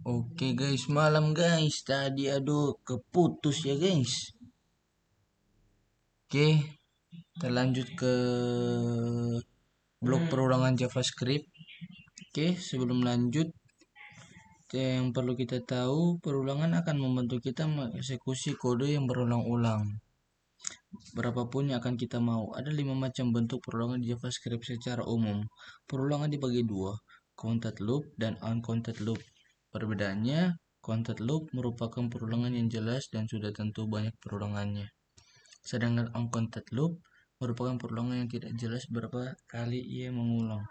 Oke guys, malam guys. Tadi aduh keputus ya guys. Oke, kita lanjut ke blok perulangan JavaScript. Oke, sebelum lanjut, yang perlu kita tahu, perulangan akan membantu kita mengeksekusi kode yang berulang-ulang. Berapapun yang akan kita mau. Ada 5 macam bentuk perulangan di JavaScript secara umum. Perulangan dibagi dua, counted loop dan uncounted loop. Perbedaannya, counted loop merupakan perulangan yang jelas dan sudah tentu banyak perulangannya. Sedangkan uncounted loop merupakan perulangan yang tidak jelas berapa kali ia mengulang.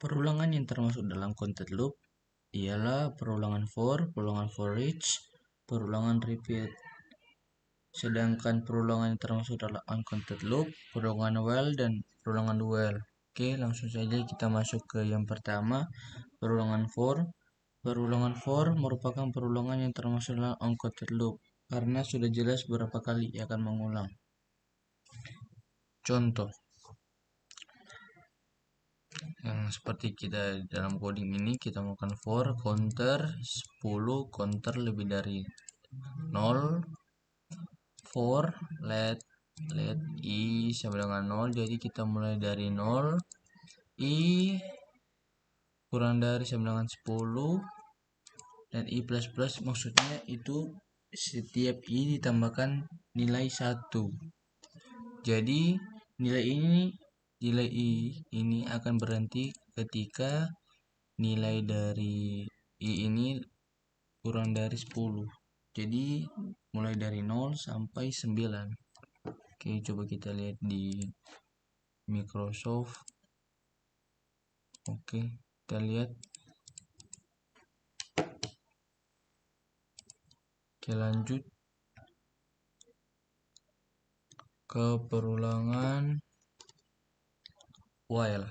Perulangan yang termasuk dalam counted loop ialah perulangan for each, perulangan repeat. Sedangkan perulangan yang termasuk dalam uncounted loop, perulangan while dan perulangan dual. Oke, langsung saja kita masuk ke yang pertama, perulangan for. Perulangan for merupakan perulangan yang termasuk dalam uncounted loop karena sudah jelas berapa kali ia akan mengulang. Contoh yang seperti kita dalam coding ini, kita melakukan for counter 10, counter lebih dari 0, for let i sama dengan 0, jadi kita mulai dari 0, i kurang dari sama dengan 10, dan i plus plus maksudnya itu setiap i ditambahkan nilai 1. Jadi nilai i ini akan berhenti ketika nilai dari i ini kurang dari 10. Jadi mulai dari 0 sampai 9. Oke, coba kita lihat di Microsoft. Oke, kita lihat. Oke, lanjut ke perulangan while.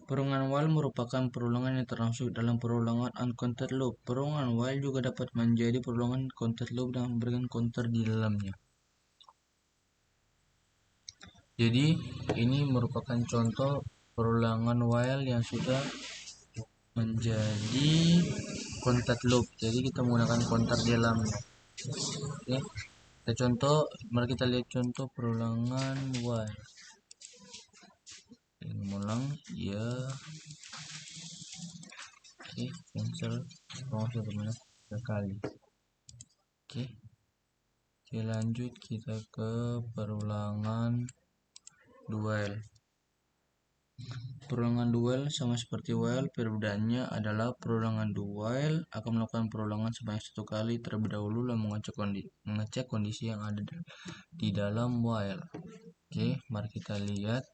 Perulangan while merupakan perulangan yang termasuk dalam perulangan uncounted loop. Perulangan while juga dapat menjadi perulangan counted loop dan memberikan counter di dalamnya. Jadi ini merupakan contoh perulangan while yang sudah menjadi counted loop. Jadi kita menggunakan counter di dalamnya. Oke. Mari kita lihat contoh perulangan while. Mengulang ya. Oke, cancel sekali. Oke. Lanjut kita ke perulangan dual. Perulangan dual sama seperti while, perbedaannya adalah perulangan dual akan melakukan perulangan sebanyak 1 kali terlebih dahulu lalu mengecek kondisi yang ada di dalam while. Oke, mari kita lihat.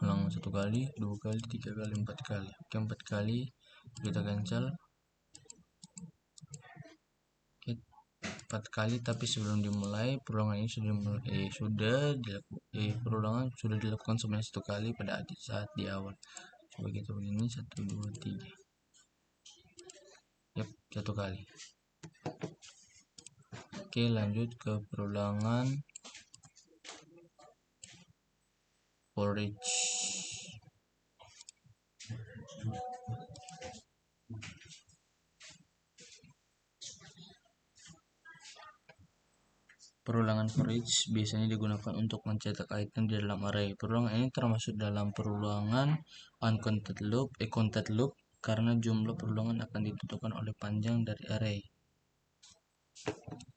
Ulang 1 kali, 2 kali, 3 kali, 4 kali. Oke, 4 kali kita cancel. Oke, 4 kali, tapi sebelum dimulai perulangan ini perulangan sudah dilakukan sebanyak 1 kali pada saat di awal. Coba kita begini, 1, 2, 3. Yap, 1 kali. Oke, lanjut ke perulangan for each. Perulangan for each biasanya digunakan untuk mencetak item di dalam array. Perulangan ini termasuk dalam perulangan uncounted loop, counted loop karena jumlah perulangan akan ditentukan oleh panjang dari array.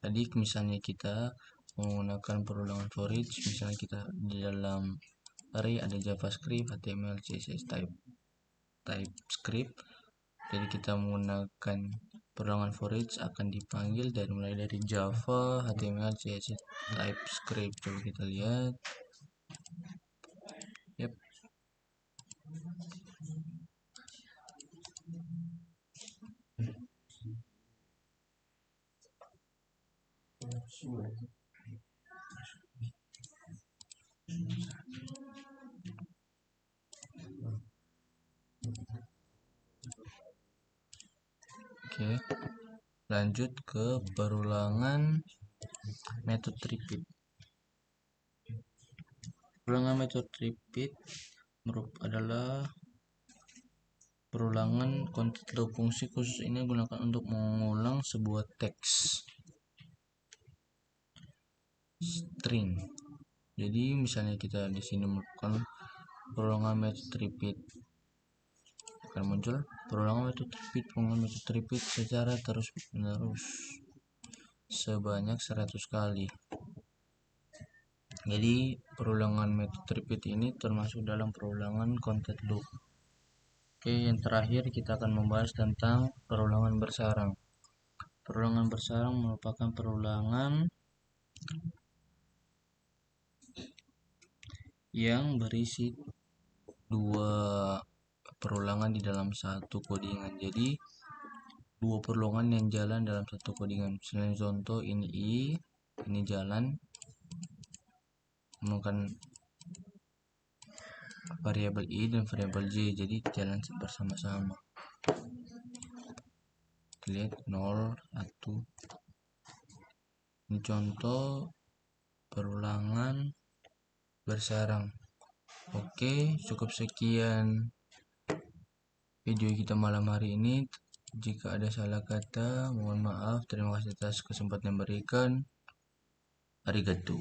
Jadi misalnya kita menggunakan perulangan for each, misalnya kita di dalam array ada JavaScript, HTML, CSS, TypeScript. Jadi kita menggunakan perulangan for each akan dipanggil mulai dari Java, HTML, CSS, TypeScript. Coba kita lihat. Yep. Oke, lanjut ke perulangan method repeat. Perulangan method repeat adalah perulangan content loop. Fungsi khusus ini digunakan untuk mengulang sebuah teks string. Jadi misalnya kita di sini melakukan perulangan method repeat, akan muncul perulangan method repeat secara terus-menerus sebanyak 100 kali. Jadi perulangan method repeat ini termasuk dalam perulangan content loop. Oke, yang terakhir kita akan membahas tentang perulangan bersarang. Perulangan bersarang merupakan perulangan yang berisi dua perulangan di dalam satu codingan. Jadi dua perulangan yang jalan dalam satu codingan. Misalnya contoh ini I, ini jalan menggunakan variabel I dan variabel J, jadi jalan bersama-sama. Lihat 0, 1. Ini contoh perulangan bersarang. Oke, cukup sekian video kita malam hari ini. Jika ada salah kata, mohon maaf. Terima kasih atas kesempatan yang diberikan. Arigatou.